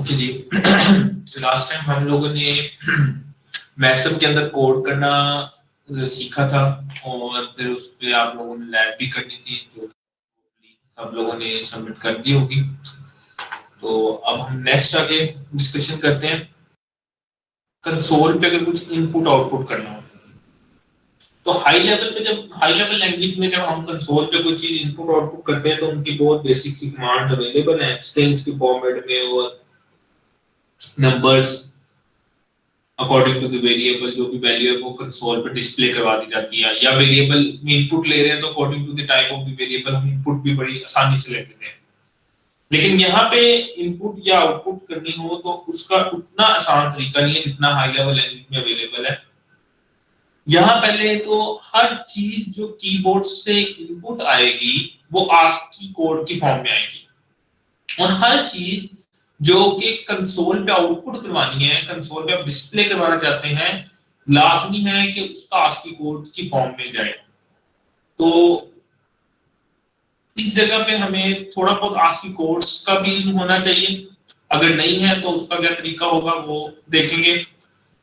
Okay जी। Last time हम लोगों ने मैसअप के अंदर कोड करना सीखा था और फिर उस पे आप लोगों ने लैब भी करनी थी जो सब लोगों ने सबमिट कर दी होगी। तो अब हम नेक्स्ट आगे डिस्कशन करते हैं। कंसोल पे अगर कुछ इनपुट आउटपुट करना हो तो हाई लेवल पे, जब हाई लेवल लैंग्वेज में जब हम कंसोल पे कोई चीज इनपुट आउटपुट करते हैं तो उनकी बहुत बेसिक सी कमांड अवेलेबल है स्ट्रिंग्स की फॉर्मेट में और numbers according to the variable, जो भी वैल्यू है वो कंसोल पे डिस्प्ले करवा दी जाती है। या वेरिएबल में इनपुट ले रहे हैं तो according to the type of the variable हम इनपुट भी बड़ी आसानी से ले लेते हैं। लेकिन यहाँ पे इनपुट या आउटपुट करनी हो तो उसका उतना आसान तरीका नहीं है जितना हाई लेवल लैंग्वेज में अवेलेबल है। यहाँ पहले तो हर चीज जो कीबोर्ड से इनपुट आएगी वो आस्की कोड की फॉर्म में आएगी और हर चीज जो कि कंसोल पे आउटपुट करवानी है, कंसोल पे आप डिस्प्ले करवाना चाहते हैं, लाजमी है कि उसका आस्की कोड की फॉर्म में जाए। तो इस जगह पे हमें थोड़ा बहुत आस्की कोड्स का भी इल्म होना चाहिए। अगर नहीं है तो उसका क्या तरीका होगा वो देखेंगे।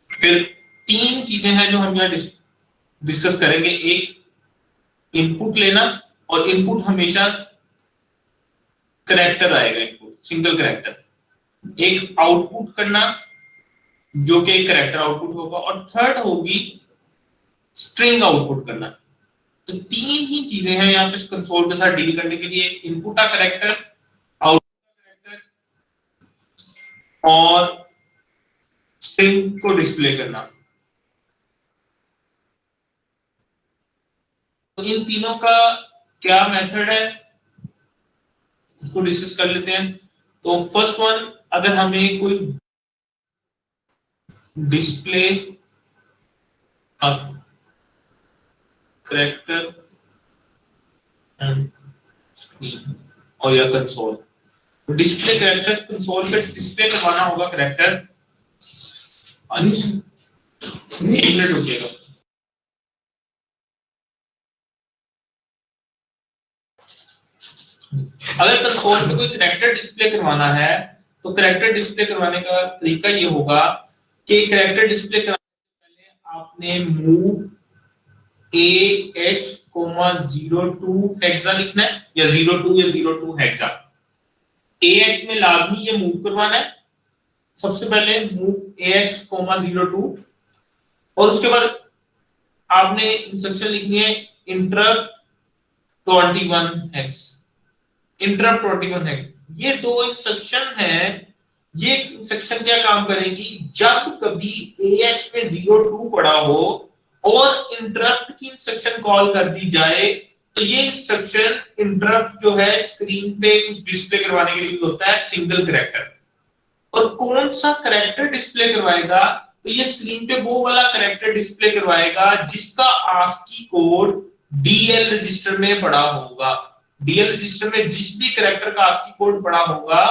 फिर तीन चीजें हैं जो हम यहाँ डिस्कस करेंगे। एक, इनपुट लेना, और इनपुट हमेशा करैक्टर आएगा, इनपुट सिंगल करैक्टर। एक आउटपुट करना जो कि एक करैक्टर आउटपुट होगा, और थर्ड होगी स्ट्रिंग आउटपुट करना। तो तीन ही चीजें हैं यहाँ पे कंसोल के साथ डील करने के लिए, इनपुट का करैक्टर, आउटपुट का करैक्टर और स्ट्रिंग को डिस्प्ले करना। तो इन तीनों का क्या मेथड है उसको डिस्कस कर लेते हैं। तो फर्स्ट वन, अगर हमें कोई डिस्प्ले करैक्टर एंड स्क्रीन और या कंसोल, डिस्प्ले करैक्टर्स कंसोल पे डिस्प्ले करवाना होगा करैक्टर। एक मिनट रुकिएगा। अगर कंसोल पे कोई करैक्टर डिस्प्ले करवाना है तो करैक्टर डिस्प्ले करवाने का तरीका ये होगा कि करैक्टर डिस्प्ले कराने से पहले आपने मूव AH,02 हेक्सा लिखना है, या 02 या 02 हेक्सा। AH में लाजमी ये मूव करवाना है। सबसे पहले मूव AH,02 और उसके बाद आपने इंस्ट्रक्शन लिखनी है इंटरप्ट 21 हेक्स। इंटरप्ट 21 हेक्स, ये दो इंस्ट्रक्शन है। ये इंस्ट्रक्शन क्या काम करेगी, जब कभी AH में 02 पड़ा हो और इंटरप्ट की इंस्ट्रक्शन कॉल कर दी जाए तो ये इंस्ट्रक्शन इंटरप्ट जो है स्क्रीन पे कुछ डिस्प्ले करवाने के लिए होता है सिंगल करैक्टर। और कौन सा करैक्टर डिस्प्ले करवाएगा, तो ये स्क्रीन पे वो वाला करैक्टर डिस्प्ले करवाएगा जिसका आस्की कोड DL रजिस्टर में पड़ा होगा। DL रजिस्टर में जिस भी करैक्टर का आस्की कोड पड़ा होगा,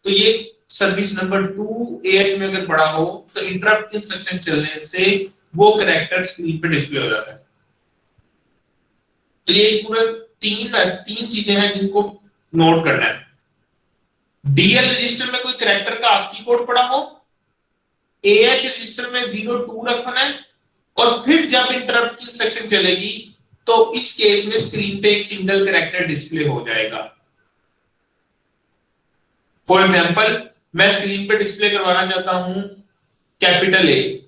तो ये सर्विस नंबर 2 AH में अगर पड़ा हो तो इंटरप्ट इंस्ट्रक्शन चलने से वो करैक्टर स्क्रीन पे डिस्प्ले हो जाता है। तो ये पूरे तीन चीजें हैं जिनको नोट करना है। DL रजिस्टर में कोई करैक्टर का आस्की कोड पड़ा हो, AH रजिस्टर में 02 रखना है, और फिर जब इंटरप्ट की इंस्ट्रक्शन चलेगी तो इस केस में स्क्रीन पे एक सिंगल करैक्टर डिस्प्ले हो जाएगा। फॉर एग्जांपल, मैं स्क्रीन पे डिस्प्ले करवाना चाहता हूं capital A,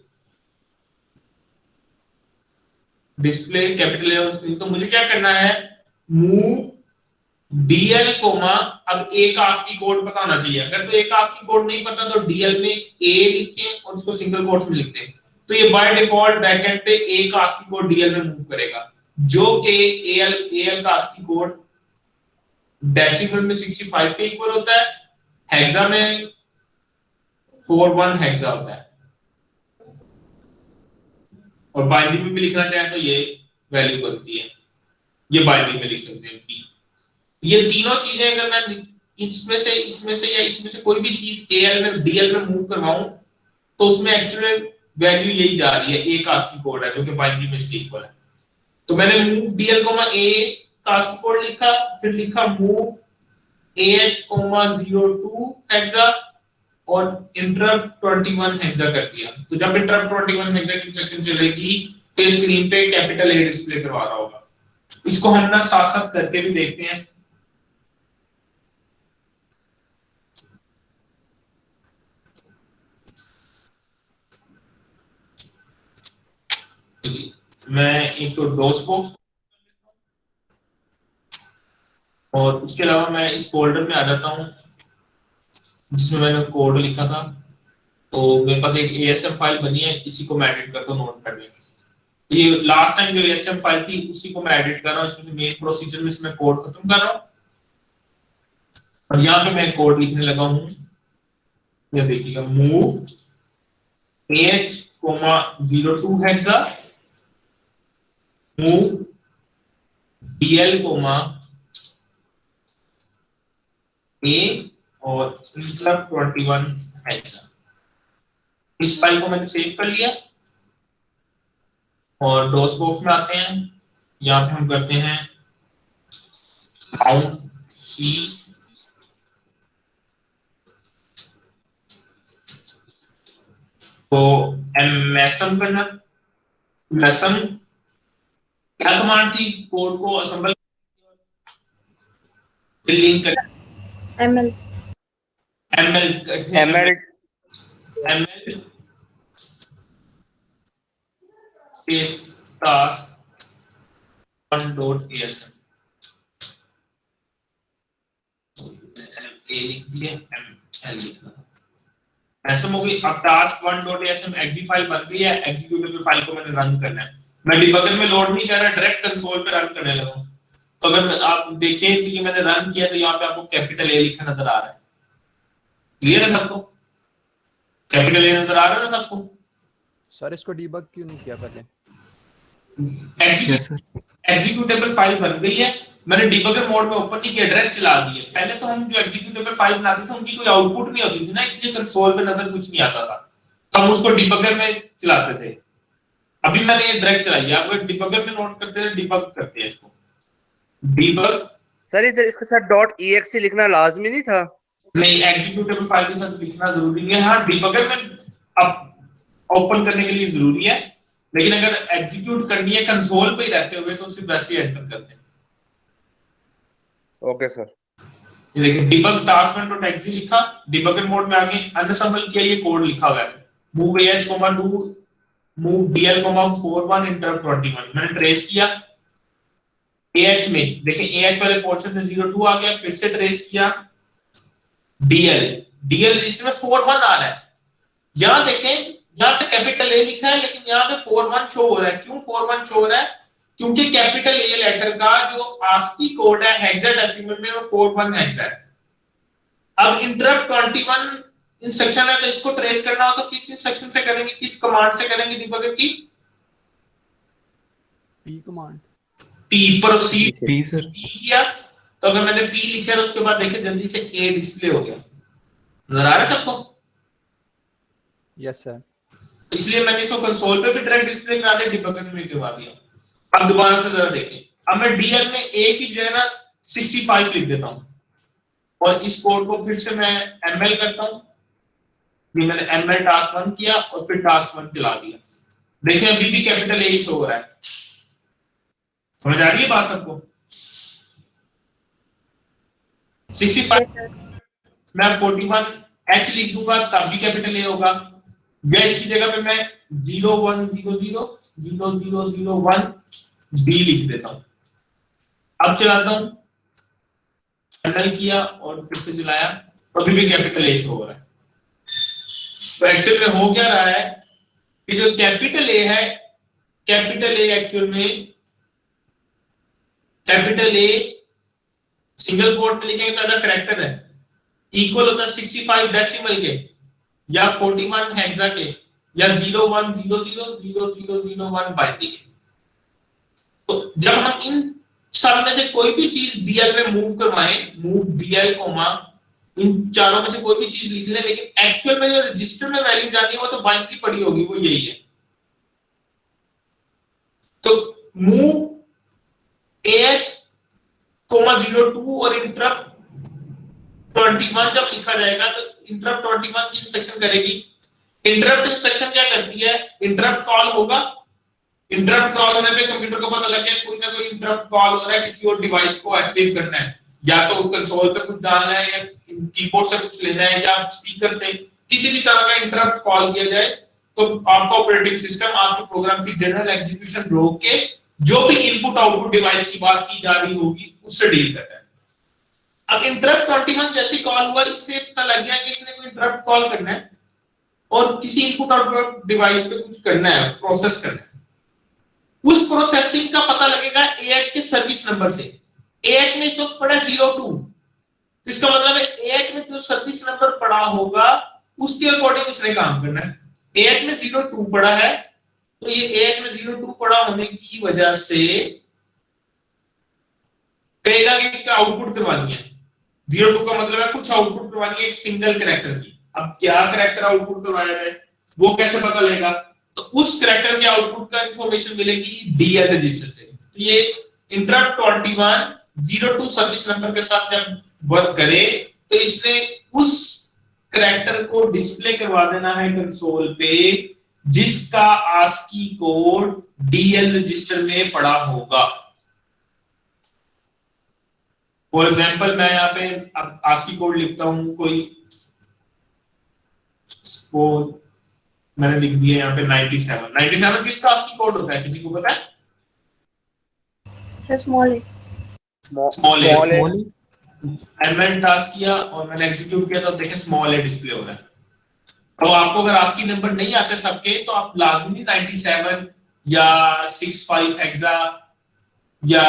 display capital A on screen. तो मुझे क्या करना है, मूव DL कोमा, अब A का आस्की कोड पता होना चाहिए। अगर तो A का आस्की कोड नहीं पता तो DL में A लिखें और उसको सिंगल कोट्स में लिख दें। तो ये बाय डिफॉल्ट बैकएंड पे A का आस्की कोड DL में मूव करेगा, जो कि AL का आस्की कोड डेसिमल में 65 के इक्वल होता है, हेक्सा में 41 हेक्सा होता है, और बाइनरी में भी लिखना चाहें तो ये वैल्यू बनती है। ये बाइनरी में लिख सकते हैं P। ये तीनों चीजें अगर मैं इसमें से या इसमें से कोई भी चीज AL में DL में मूव करवाऊं तो उसमें एक्चुअल वैल्यू यही जा रही है, A का आस्की कोड है जो कि बाइनरी में इसके इक्वल है। तो मैंने मूव DL, A का आस्की कोड लिखा, फिर लिखा मूव AH, 02 हेक्सा, और इंटरप्ट 21 हेक्सा कर दिया। तो जब इंटरप्ट 21 हेक्सा की इंस्ट्रक्शन चलेगी तो स्क्रीन पे कैपिटल ए डिस्प्ले करवा रहा होगा। इसको हम ना साथ साथ करके भी देखते हैं। मैं एक तो डोस बॉक्स और उसके अलावा मैं इस फोल्डर में आ जाता हूँ जिसमें मैंने कोड लिखा था। तो मेरे पास एक ASM फाइल बनी है, इसी को मैं एडिट करता हूँ नोटपैड में। ये लास्ट टाइम जो ASM फाइल थी उसी को मैं एडिट कर रहा हूँ, इसमें मेन प्रोसीजर में इसमें कोड खत्म कर रहा हूँ और यहाँ पे मैं कोड लिखने लगा हूँ। ये देखिएगा, move AH, 02 hexa, move DL, A और इंटरप्ट 21 हेक्सा। इस फाइल को मैंने सेव कर लिया और डॉस बॉक्स में आते हैं। यहाँ पे हम करते हैं माउंट C, तो MSM करना। MSM क्या कमांड थी? कोड को असेंबल लिंक कर ML ML space task 1.asm ए लिख दिया, ML लिखना। ऐसा हो गई। अब टास्क 1.asm एग्जी फाइल बन गई है। एग्जीक्यूटेबल फाइल को मैंने रन करना है। मैं डिबगर में लोड नहीं कर रहा, डायरेक्ट कंसोल पे रन करने लगा हूं। तो अगर आप देखें कि मैंने रन किया तो यहाँ पे आपको कैपिटल ए लिखा नजर आ रहा है। क्लियर है सबको? कैपिटल ए नजर आ रहा है ना सबको? सर इसको डीबग क्यों नहीं किया पहले? एग्जीक्यूटेबल फाइल बन गई है, मैंने डिबगर मोड में ओपन नहीं किया, डायरेक्ट चला दिया। पहले तो हम जो एग्जीक्यूटेबल फाइल बनाते थे उनकी कोई आउटपुट नहीं होती थी ना, इसलिए कंसोल पे नजर कुछ नहीं आता था। हम उसको डिबगर में चलाते थे। अभी मैंने ये डायरेक्ट चलाई है। आप डिबगर में नोट करते हैं, डिबग करते हैं इसको। डिबग सर इधर इसके साथ .exe लिखना लाजमी नहीं था? नहीं, एग्जीक्यूटेबल फाइल के साथ लिखना जरूरी है। हाँ, डिबगर में अब ओपन करने के लिए जरूरी है, लेकिन अगर एग्जीक्यूट करनी है कंसोल पे ही रहते हुए तो सिर्फ वैसे ही एंटर करते हैं। Okay sir. ये देखिए, डिबग taskman.exe लिखा, डिबगर मोड में आगे अनअसेंबल किया, ये कोड लिखा हुआ है। Move AH, 2 move DL, 41 interrupt 21। मैंने ट्रेस किया AH में, देखिए AH वाले पोर्शन में 02 आ गया, फिर से ट्रेस किया DL रजिस्टर में 41 आ रहा है। यहां देखें, यहां पे कैपिटल ए लिखा है लेकिन यहां पे 41 शो हो रहा है। क्यों 41 शो हो रहा है? क्योंकि कैपिटल ए लेटर का जो ASCII कोड है हेक्साडेसिमल में, वो 41 हेक्सा है। अब इंटरप्ट 21 इंस्ट्रक्शन है, तो इसको ट्रेस करना हो तो किस इंस्ट्रक्शन से करेंगे, किस कमांड से करेंगे डिबगर की? P command. P, proceed P sir. P किया, तो अगर मैंने P लिखा तो उसके बाद देखिए जल्दी से A डिस्प्ले हो गया। नजर आ रहा है सबको? Yes sir. इसलिए मैंने इसको कंसोल पे भी डायरेक्ट डिस्प्ले करा दिया, डिबगर में करवा दिया। अब दोबारा से जरा देखें। अब मैं DL में A की जगह 65 लिख देता हूं और इस कोड को फिर से मैं ML करता हूं। ये मैंने ML टास्क 1 किया और फिर टास्क 1 चला दिया। देखिए अभी भी कैपिटल A शो हो रहा है। समझ आ रही है बात सबको? 65 मैं 41 H लिख दूंगा तब भी कैपिटल A होगा, या इसकी जगह पे मैं 01000001 D लिख देता हूं। अब चलाता हूं, ML किया और फिर से चलाया, अभी भी कैपिटल A शो हो रहा है। तो एक्चुअल में हो क्या रहा है कि जो कैपिटल A है, कैपिटल A एक्चुअल में कैपिटल A सिंगल कोट में लिखेंगे तो कैरेक्टर है, इक्वल होता है 65 डेसिमल के या 41 हेक्सा के या 01000001 बाइनरी के। तो जब हम इन सब में से कोई भी चीज DL में मूव करवाएं, मूव DL कोमा, इन चारों में से कोई भी चीज लिख लें, लेकिन एक्चुअल में जो रजिस्टर में वैल्यू जानी है वो तो बाइनरी पड़ी होगी, वो यही है। तो मूव AH, 02 और इंटरप्ट 21 जब लिखा जाएगा तो इंटरप्ट 21 की इंस्ट्रक्शन करेगी। इंटरप्ट इंस्ट्रक्शन क्या करती है, इंटरप्ट कॉल होगा, इंटरप्ट कॉल होने पे कंप्यूटर को पता लग गया कोई ना कोई इंटरप्ट कॉल हो रहा है, किसी और डिवाइस को एक्टिव करना है, या तो कंसोल पे कुछ डालना है या कीबोर्ड से कुछ लेना है या स्पीकर से किसी भी तरह का इंटरप्ट कॉल किया जाए, तो आपका ऑपरेटिंग सिस्टम आपके प्रोग्राम की जनरल एग्जीक्यूशन रोक के जो भी इनपुट आउटपुट डिवाइस की बात की जा रही होगी उससे डील करता है। अब इंटरप्ट 21 जैसे कॉल हुआ, इससे पता लग गया कि इसने कोई इंटरप्ट कॉल करना है और किसी इनपुट आउटपुट डिवाइस पे कुछ करना है, प्रोसेस करना है। उस प्रोसेसिंग का पता लगेगा AH के सर्विस नंबर से। AH में इस वक्त पड़ा 02, इसका मतलब है AH में जो सर्विस नंबर पड़ा होगा उसके अकॉर्डिंग इसने काम करना है। AH में 02 पड़ा है, तो ये AH में 02 पड़ा होने की वजह से कहेगा कि इसका आउटपुट करवानी है। 02 का मतलब है कुछ आउटपुट करवानी है एक सिंगल कैरेक्टर की। अब क्या कैरेक्टर आउटपुट करवाया जाए वो कैसे पता लगेगा, तो उस कैरेक्टर के आउटपुट का इंफॉर्मेशन मिलेगी DL रजिस्टर से। तो ये इंटरप्ट 21 02 सर्विस नंबर के साथ जब वर्क करे तो इसने उस कैरेक्टर को डिस्प्ले करवा देना है कंसोल पे जिसका ASCII कोड DL रजिस्टर में पड़ा होगा। फॉर एग्जांपल मैं यहाँ पे ASCII कोड लिखता हूं, कोई वो मैंने लिख दिया यहाँ पे 97 किसका ASCII कोड होता है, किसी को पता है? सर स्मॉल ए। मैंने टास्क किया और मैंने एग्जीक्यूट किया तो देखें स्मॉल ए डिस्प्ले हो रहा है। तो आपको अगर ASCII नंबर नहीं आते सबके तो आप लाजमी 97 या 65 हेक्सा या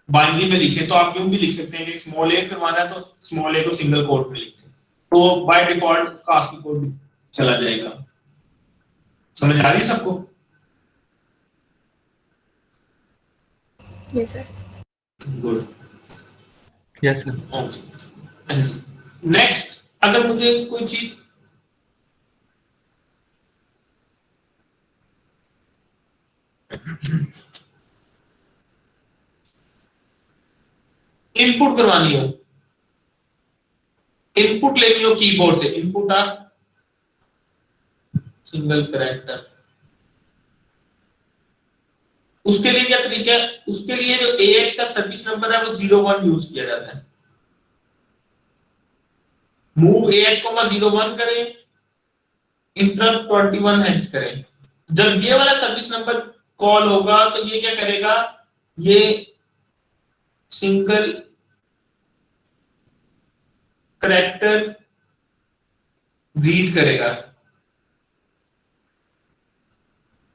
बाइनरी में लिखे, तो आप यूं भी लिख सकते हैं कि स्मॉल ए करवाना है तो स्मॉल ए को सिंगल कोट में लिखें, तो बाय डिफॉल्ट उसका ASCII कोड चला जाएगा। समझ आ रही है सबको? Yes sir. Good. Yes sir. Okay, next अगर मुझे कोई चीज इनपुट करवानी हो, इनपुट लेनी हो कीबोर्ड से, इनपुट आ सिंगल कैरेक्टर, उसके लिए क्या तरीका है? उसके लिए जो AH का सर्विस नंबर है वो 01 यूज किया जाता है। मूव AH 01 करें, इंटरप्ट 21 हेक्स करें। जब ये वाला सर्विस नंबर कॉल होगा तो ये क्या करेगा, ये सिंगल कैरेक्टर रीड करेगा,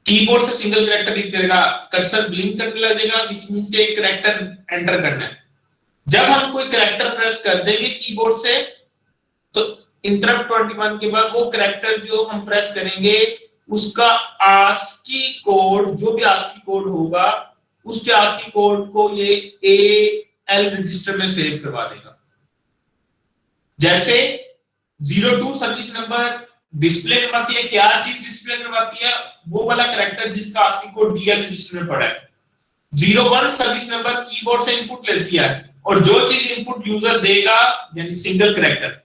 कीबोर्ड से सिंगल कैरेक्टर रीड करेगा, कर्सर ब्लिंक करने लगेगा, व्हिच मींस एक कैरेक्टर एंटर करना है। जब हम कोई कैरेक्टर प्रेस कर देंगे कीबोर्ड से तो इंटरप्ट 21 के बाद वो कैरेक्टर जो हम प्रेस करेंगे उसका ASCII कोड, जो भी ASCII कोड होगा उसके ASCII कोड को ये AL रजिस्टर में सेव करवा देगा। जैसे 02 सर्विस नंबर डिस्प्ले करवाती है, क्या चीज डिस्प्ले करवाती है? वो वाला कैरेक्टर जिसका ASCII कोड DL रजिस्टर में पड़ा है। 01 सर्विस नंबर कीबोर्ड से इनपुट लेती है और जो चीज इनपुट यूजर देगा यानी सिंगल कैरेक्टर,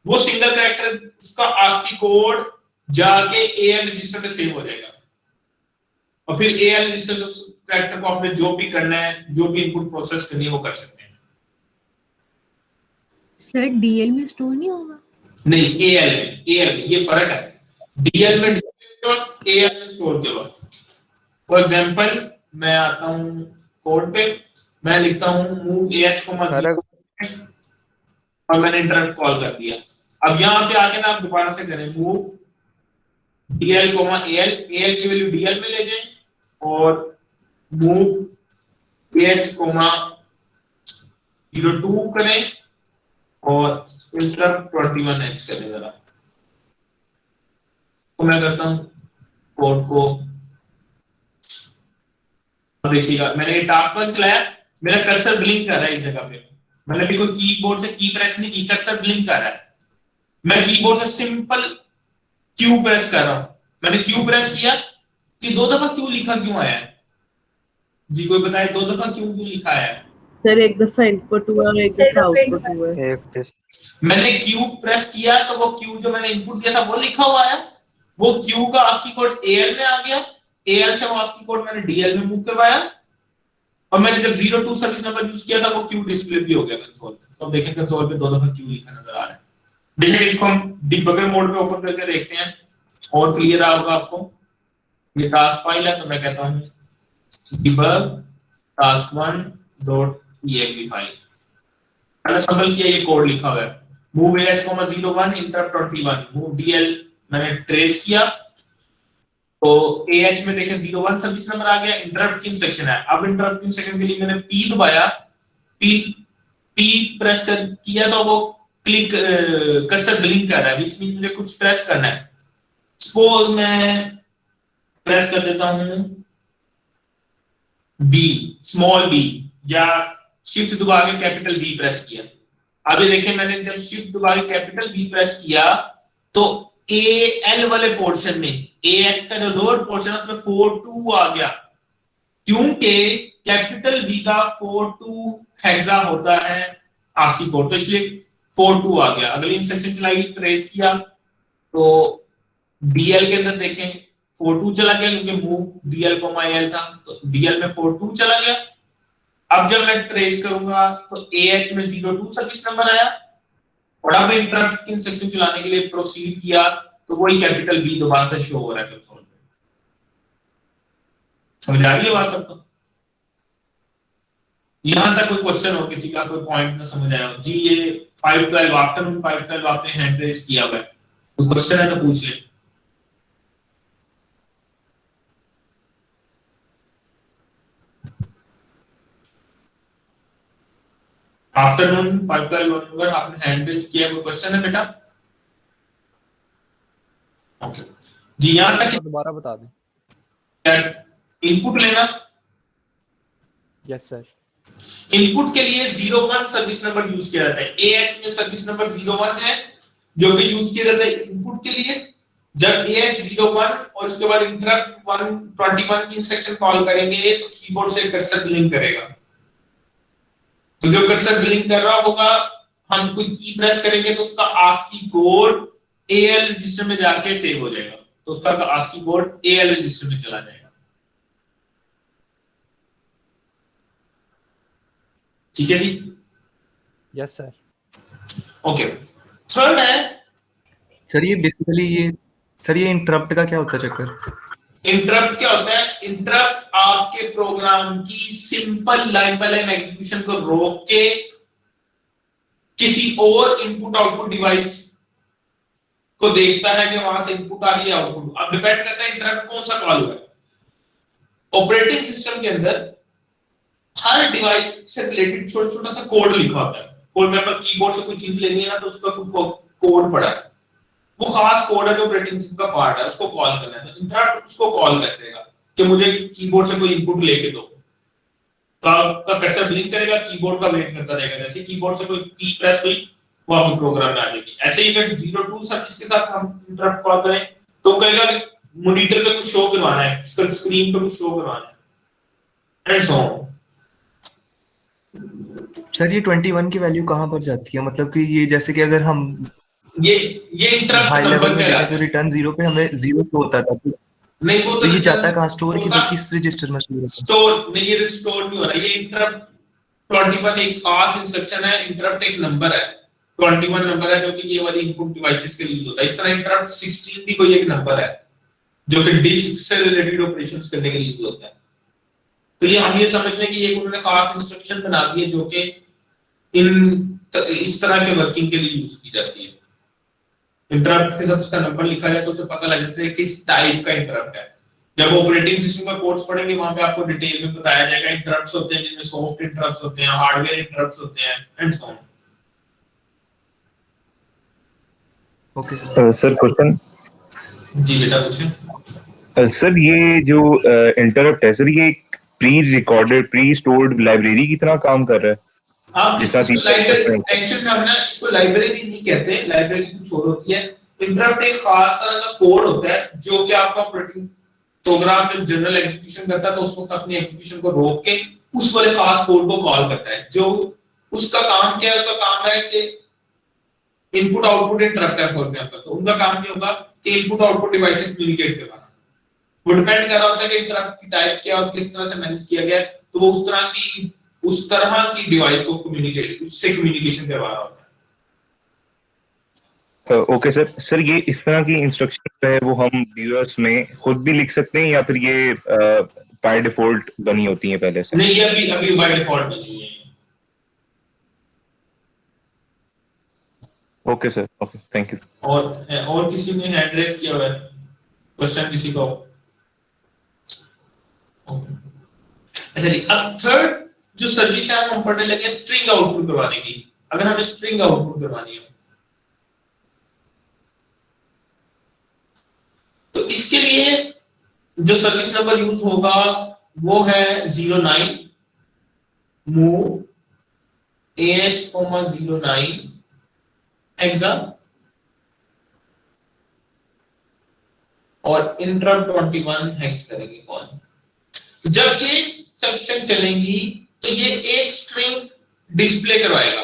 वो सिंगल कैरेक्टर उसका ASCII कोड जाके AL रजिस्टर में सेव हो जाएगा और फिर AL रजिस्टर से उस कैरेक्टर को आपने जो भी करना है, जो भी इनपुट प्रोसेस करनी है वो कर सकते हैं। सर DL में स्टोर नहीं होगा? नहीं, AL में ये फर्क है। DL में डिस्प्ले के वक्त, AL में स्टोर के वक्त। फॉर एग्जांपल मैं आता हूं कोड पे, मैं लिखता हूं मूव AH और मैंने इंटरप्ट कॉल कर दिया। अब यहां पे आके ना आप दोबारा से करें मूव DL, AL की वैल्यू DL में ले जाएं और मूव AH 02 करें और इंटरप्ट 21 हेक्स करें जरा। तो मैं करता हूं कोड को, देखिएगा मैंने ये टास्क वन चलाया, मेरा कर्सर ब्लिंक कर रहा है इस जगह पे, मैंने भी कोई कीबोर्ड से की प्रेस नहीं की, कर्सर ब्लिंक कर रहा है। मैं कीबोर्ड से सिंपल क्यू प्रेस कर रहा हूं, मैंने क्यू प्रेस किया कि 2 दफा क्यू लिखा क्यों आया है जी? कोई बताए 2 दफा क्यू क्यों लिखा है? सर एक दफा इनपुट हुआ और एक दफा आउटपुट हुआ है। एक मैंने Q प्रेस किया तो वो Q जो मैंने इनपुट किया था वो लिखा हुआ है, वो Q का ASCII कोड AL में आ गया, AL से वो ASCII कोड मैंने DL में मूव करवाया, और मैंने जब 02 सर्विस नंबर यूज किया था वो Q डिस्प्ले भी हो गया कंसोल पे। तो देखें कंसोल पे 2 दफा Q लिखा नजर आ रहा है। बेशक इसको हम डिबगर मोड पे ओपन करके देखते हैं और क्लियर होगा आपको। ये टास्क फाइल है तो मैं कहता हूं डिबग task1.exe फाइल, मैंने संभल किया, ये कोड लिखा हुआ है move AH,01 interrupt 21 move DL मैंने ट्रेस किया तो AH में देखें 01 सर्विस नंबर आ गया, इंटरप्ट किन सेक्शन है। अब इंटरप्ट किन सेक्शन के लिए मैंने P दबाया, P प्रेस कर किया तो वो क्लिक कर्सर ब्लिंक कर रहा है, व्हिच मीन मुझे कुछ प्रेस करना है। सपोज मैं प्रेस कर देता हूं B, स्मॉल b, या शिफ्ट दबा के कैपिटल B प्रेस किया। अभी देखिए मैंने जब शिफ्ट दबा के कैपिटल B प्रेस किया तो AL वाले पोर्शन में AX का जो लोअर पोर्शन है उसमें 42 आ गया, क्योंकि कैपिटल B का 42 हेक्सा होता है ASCII कोड, तो इसलिए 42 आ गया। अगली इंस्ट्रक्शन चलाई, ट्रेस किया तो DL के अंदर देखें 42 चला गया, क्योंकि मूव DL AL था तो DL में 42 चला गया। अब जब मैं ट्रेस करूंगा तो AH में 02 सर्विस नंबर आया, और अब इंटरप्ट इंस्ट्रक्शन चलाने के लिए प्रोसीड किया तो वही कैपिटल B दोबारा से शो हो रहा है कंसोल पे। समझ आ रही है बात सबको? यहां तक कोई क्वेश्चन हो, किसी का कोई पॉइंट ना समझ आया हो? जी ये 512 आफ्टरनून 512 आपने हैंड रेज किया हुआ है, कोई क्वेश्चन है तो पूछ ले। आफ्टरनून 512 अगर आपने हैंड रेज किया, कोई क्वेश्चन है बेटा? ओके जी, यहां तक दोबारा बता दें। इनपुट लेना। Yes sir. इनपुट के लिए 01 सर्विस नंबर यूज किया जाता है। AH में सर्विस नंबर 01 है जो कि यूज किया जाता है इनपुट के लिए। जब AH 01 और उसके बाद इंटरप्ट 121 की इंस्ट्रक्शन कॉल करेंगे तो कीबोर्ड से कर्सर ब्लिंक करेगा। तो जो कर्सर ब्लिंक कर रहा होगा, हम कोई की प्रेस करेंगे तो उसका ASCII कोड AL रजिस्टर में जाके सेव हो जाएगा, तो उसका ASCII कोड AL रजिस्टर में चला जाएगा। ठीक है जी? Yes sir. ओके, थर्ड है सर ये बेसिकली ये इंटरप्ट का क्या होता है चक्कर? इंटरप्ट क्या होता है? इंटरप्ट आपके प्रोग्राम की simple line by line execution को रोक के किसी और इनपुट आउटपुट डिवाइस को देखता है कि वहां से इनपुट आ रही है आउटपुट। अब डिपेंड करता है इंटरप्ट कौन सा कॉल हुआ है। ऑपरेटिंग सिस्टम के अंदर हर डिवाइस से रिलेटेड छोटा छोटा सा कोड लिखा होता है। कोड में अपन कीबोर्ड से कोई चीज लेनी है ना तो उसका कोड पड़ा है, वो खास कोड है जो ऑपरेटिंग सिस्टम का पार्ट है, उसको कॉल करना है। तो इंटरप्ट उसको कॉल कर देगा कि मुझे कीबोर्ड से कोई इनपुट लेके दो, तो आपका कर्सर ब्लिंक करेगा, कीबोर्ड का वेट करता रहेगा। जैसे कीबोर्ड से कोई की प्रेस हुई वो आपके प्रोग्राम में आ जाएगी। ऐसे ही अगर 02 सर्विस के साथ हम इंटरप्ट कॉल करें तो कहेगा मॉनिटर पे कुछ शो करवाना है, स्क्रीन पे कुछ शो करवाना है, एंड सो ऑन। सर ये 21 की वैल्यू कहाँ पर जाती है? मतलब कि ये जैसे कि अगर हम ये इंटरप्ट हाई नंबर लेवल में पे देखें तो रिटर्न 0 पे हमें 0 शो होता था, नहीं वो तो ये जाता है कहाँ? स्टोर की किस रजिस्टर में स्टोर होता है? स्टोर नहीं, ये स्टोर नहीं हो रहा। ये इंटरप्ट 21 एक खास इंस्ट्रक्शन है। इंटरप्ट एक नंबर है, 21 नंबर है जो कि ये वाली इनपुट डिवाइसेस के लिए यूज होता है। इस तरह इंटरप्ट 16 भी कोई एक नंबर है जो कि डिस्क से रिलेटेड ऑपरेशंस करने के लिए यूज होता है। तो ये हम ये समझ लें कि ये उन्होंने खास इंस्ट्रक्शन बना दी है जो कि इस तरह के वर्किंग के लिए यूज की जाती है। इंटरप्ट के साथ उसका नंबर लिखा जाए तो उसे पता लग जाता है किस टाइप का इंटरप्ट है। जब ऑपरेटिंग सिस्टम का कोड्स पढ़ेंगे वहां पे आपको डिटेल में बताया जाएगा इंटरप्ट्स होते हैं जिनमें सॉफ्ट इंटरप्ट्स होते हैं, हार्डवेयर इंटरप्ट्स होते हैं, and so on. Okay sir. Sir question. जी बेटा पूछें। सर ये जो इंटरप्ट है सर, ये pre recorded pre stored library की तरह काम कर रहा है? आप इसको लाइब्रेरी, एक्चुअली हम ना इसको लाइब्रेरी नहीं कहते, लाइब्रेरी कुछ और होती है। इंटरप्ट एक खास तरह का कोड होता है जो कि आपका ऑपरेटिंग प्रोग्राम जब जनरल एग्जीक्यूशन करता है तो उसको अपनी एग्जीक्यूशन को रोक के उस वाले खास कोड को कॉल करता है। जो उसका काम क्या है, उसका काम है कि इनपुट आउटपुट इंटरप्ट है फॉर एग्जांपल, तो उनका काम ये होगा कि इनपुट आउटपुट डिवाइस से कम्युनिकेट करवाना। वो डिपेंड कर रहा होता है कि इंटरप्ट की टाइप क्या और किस तरह से मैनेज किया गया है, तो वो उस तरह की डिवाइस को उससे कम्युनिकेशन करवा रहा होता है। ओके सर ये इस तरह की इंस्ट्रक्शन जो है वो हम BIOS में खुद भी लिख सकते हैं या फिर ये बाय डिफॉल्ट बनी होती है पहले से? नहीं, ये अभी बाय डिफॉल्ट बनी हुई है। Okay sir, okay, thank you. और किसी ने हैंड रेज किया हुआ है, क्वेश्चन किसी को? अच्छा जी, अब थर्ड जो सर्विस है हम पढ़ने लगे स्ट्रिंग आउटपुट करवाने की। अगर हमें स्ट्रिंग आउटपुट करवानी है तो इसके लिए जो सर्विस नंबर यूज होगा वो है 09 move AH,09 एग्जाम और इंटरप्ट 21 हेक्स करेंगे कॉल। जब ये इंस्ट्रक्शन चलेंगी तो ये एक स्ट्रिंग डिस्प्ले करवाएगा।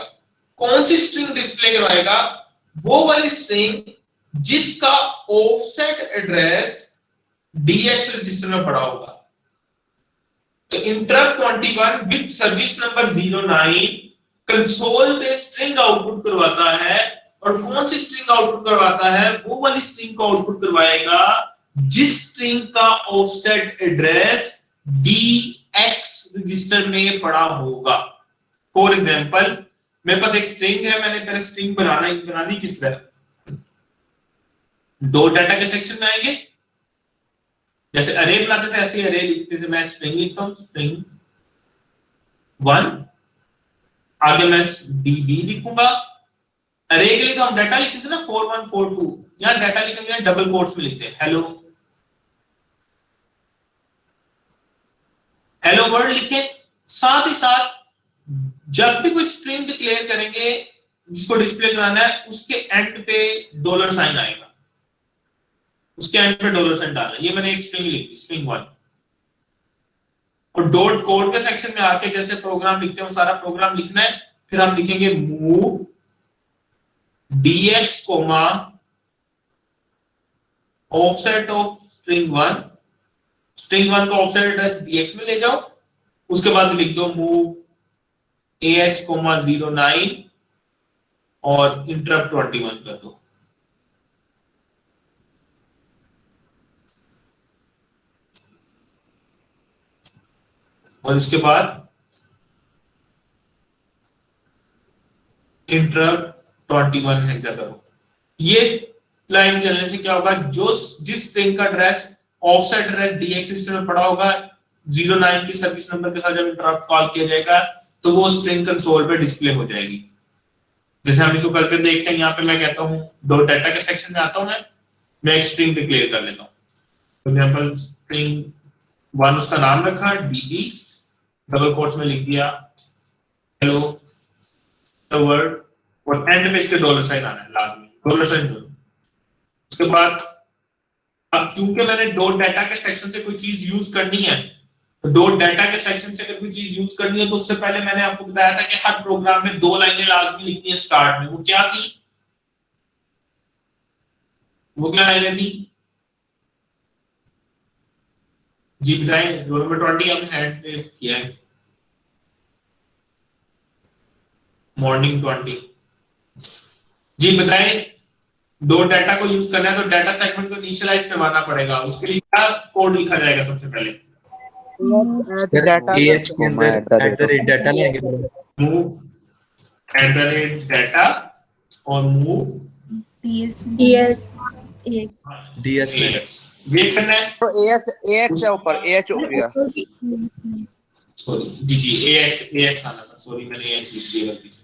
कौन सी स्ट्रिंग डिस्प्ले करवाएगा? वो वाली स्ट्रिंग जिसका ऑफसेट एड्रेस DX रजिस्टर में पड़ा होगा। तो interrupt 21 with service number 09 console पे स्ट्रिंग आउटपुट करवाता है, और कौन सी स्ट्रिंग आउटपुट करवाता है? वो वाली स्ट्रिंग को आउटपुट करवाएगा जिस स्ट्रिंग का ऑफसेट एड्रेस DX रजिस्टर में पड़ा होगा। फॉर एग्जांपल मेरे पास एक स्ट्रिंग है, मैंने पहले स्ट्रिंग बनानी किस तरह? दो डाटा के सेक्शन में आएंगे, जैसे अरे बनाते थे ऐसे अरे लिखते थे। मैं स्ट्रिंग लिखता हूं, स्ट्रिंग 1, आगे मैं DB लिखूंगा। अरे के लिए तो हम डाटा लिखते थे ना 4142, यहां डाटा लिखेंगे डबल कोट्स में लिखते हैं हेलो वर्ल्ड लिखें। साथ ही साथ जब भी कोई स्ट्रिंग डिक्लेयर करेंगे जिसको डिस्प्ले कराना है, उसके एंड पे डॉलर साइन आएगा, उसके एंड पे डॉलर साइन डालना। ये मैंने एक स्ट्रिंग लिखी, स्ट्रिंग 1, और डॉट कोड के सेक्शन में आके जैसे प्रोग्राम लिखते हैं वो सारा प्रोग्राम लिखना है। फिर हम लिखेंगे move DX, offset of string 1, string 1 का ऑफसेट एड्रेस DX में ले जाओ। उसके बाद लिख दो मूव AH,09 और इंटरप्ट 21 कर दो। और इसके बाद इंटरप्ट 21 हेक्सा करो। ये लाइन चलने से क्या होगा? जिस स्ट्रिंग का address offset address DX register में पड़ा होगा 09 की सर्विस नंबर के साथ जब इंटरप्ट कॉल किया जाएगा तो वो स्ट्रिंग कंसोल पे डिस्प्ले हो जाएगी। जैसे हम इसको करके देखते हैं, यहाँ पे मैं कहता हूँ डॉट डाटा के सेक्शन में आता हूँ, मैं एक स्ट्रिंग डिक्लेयर कर लेता हूँ। फॉर एग्जांपल स्ट्रिंग 1 उसका नाम रखा DB, डबल कोट्स में लिख दिया हेलो वर्ल्ड, और एंड पे इसके डॉलर साइन आना है, लाजमी डॉलर साइन दो। उसके बाद अब चूंकि मैंने डॉट डाटा के सेक्शन से कोई चीज यूज करनी है, तो डॉट डाटा के सेक्शन से अगर कोई चीज यूज करनी है तो उससे पहले मैंने आपको बताया था कि हर प्रोग्राम में 2 लाइनें लाजमी लिखनी है स्टार्ट में। वो क्या थी? वो क्या लाइनें थी जी बताएं? रोल नंबर 20 हमने हैंड रेज किया है, मॉर्निंग 20 जी बताएं। दो डाटा को यूज करना है तो डाटा सेगमेंट को इनिशियलाइज करवाना पड़ेगा। उसके लिए क्या कोड लिखा जाएगा? सबसे पहले AH के अंदर @data लेंगे, मूव @data और मूव DS DS में ये करना है। तो AX है ऊपर, AH हो गया। सॉरी जी AX आना था, सॉरी मैंने AX लिख दिया गलती से।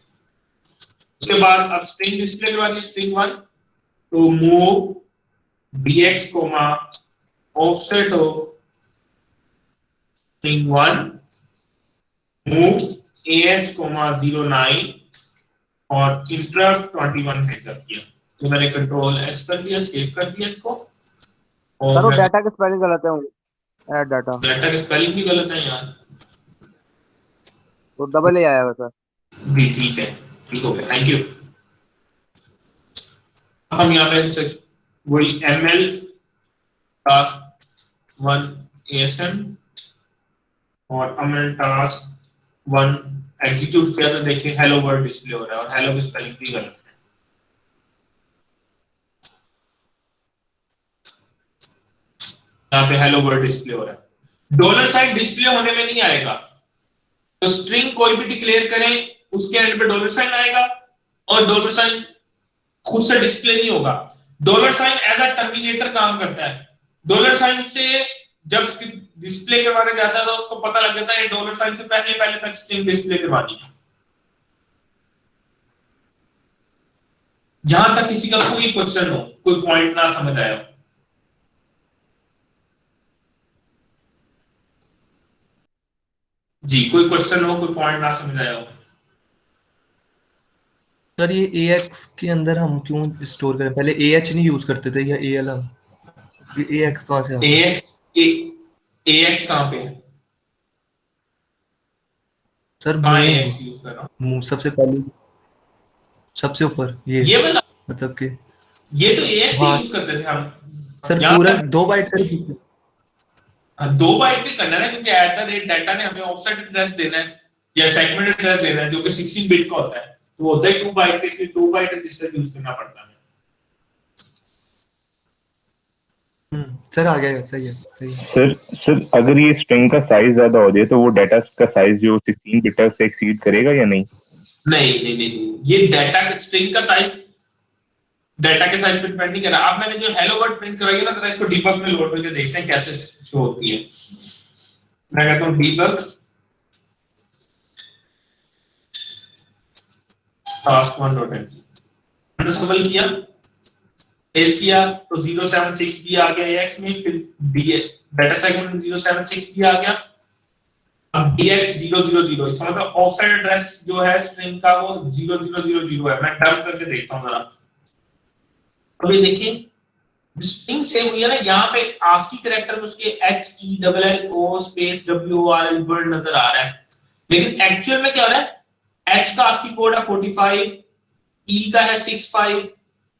उसके बाद अब स्ट्रिंग डिस्प्ले करवानी है, स्ट्रिंग 1, तो move DX, offset of string 1, move AH,09 और इंटरप्ट 21 हेक्सा किया। तो मैंने कंट्रोल S कर दिया, सेव कर दिया इसको। और सर वो डाटा की स्पेलिंग गलत है, ऐड डाटा डाटा की स्पेलिंग भी गलत है यार। तो डबल ए आया हुआ था। भी ठीक है, ठीक हो गया, थैंक यू। हम यहाँ पे वही ml टास्क 1 ASM और हमने टास्क 1 एग्जीक्यूट किया तो देखिए हेलो वर्ल्ड डिस्प्ले हो रहा है और हेलो की स्पेलिंग भी गलत है। यहाँ पे हेलो वर्ल्ड डिस्प्ले हो रहा है, डॉलर साइन डिस्प्ले होने में नहीं आएगा। तो स्ट्रिंग कोई भी डिक्लेयर करें उसके एंड पे डॉलर साइन आएगा और डॉलर साइन खुद से डिस्प्ले नहीं होगा। Dollar sign as a terminator काम करता है। डॉलर साइन से जब डिस्प्ले करवाने जाता है तो उसको पता लग जाता है डॉलर साइन से पहले तक स्ट्रिंग डिस्प्ले करवानी है। जहां तक किसी का कोई क्वेश्चन हो, कोई पॉइंट ना समझ आया हो। जी, कोई क्वेश्चन हो, कोई पॉइंट ना समझ आया हो। सर ये AX के अंदर हम क्यों स्टोर करें? पहले AH नहीं यूज करते थे या AL? ये AX कहाँ से आया? AX कहाँ पे है? सर कहाँ AX यूज कर रहा हूँ? सबसे पहले सबसे ऊपर ये वाला मतलब कि ये तो AX हाँ। यूज करते थे हम। सर यहाँ पूरा पे 2 बाइट का रजिस्टर। 2 बाइट भी करना है क्योंकि @डाटा ने हमें ऑफसेट एड्रेस देना है या सेगमेंट एड्रेस देना है जो कि 16 बिट का होता है, तो होता है 2 बाइट के, इसलिए 2 बाइट रजिस्टर यूज करना पड़ता है। सर आ गया, सही है, सही है। सर अगर ये स्ट्रिंग का साइज ज्यादा हो जाए तो वो डाटा का साइज जो 16 बिट है उससे एक्सीड करेगा या नहीं? नहीं, ये डाटा का स्ट्रिंग का साइज डाटा के साइज पे डिपेंड नहीं कर रहा। अब मैंने जो हेलो वर्ड प्रिंट करवाई है ना, तो इसको डीबग में लोड करके देखते हैं कैसे शो होती है। मैं कहता हूं डीबग task1.mc अंडरस्कोर किया, पेस्ट किया तो 076 भी आ गया AX में, फिर डाटा सेगमेंट 076 भी आ गया। अब DX 000, इसका मतलब ऑफसेट एड्रेस जो है स्ट्रिंग का वो 0000 है। मैं डंप करके देखता हूं जरा। अभी देखिए स्ट्रिंग सेव हुई है ना, यहाँ पे ASCII कैरेक्टर में उसके HELLO स्पेस WORL वर्ड नजर आ रहा है, लेकिन एक्चुअल में क्या हो रहा है? H का ASCII कोड है 45, E का है 65,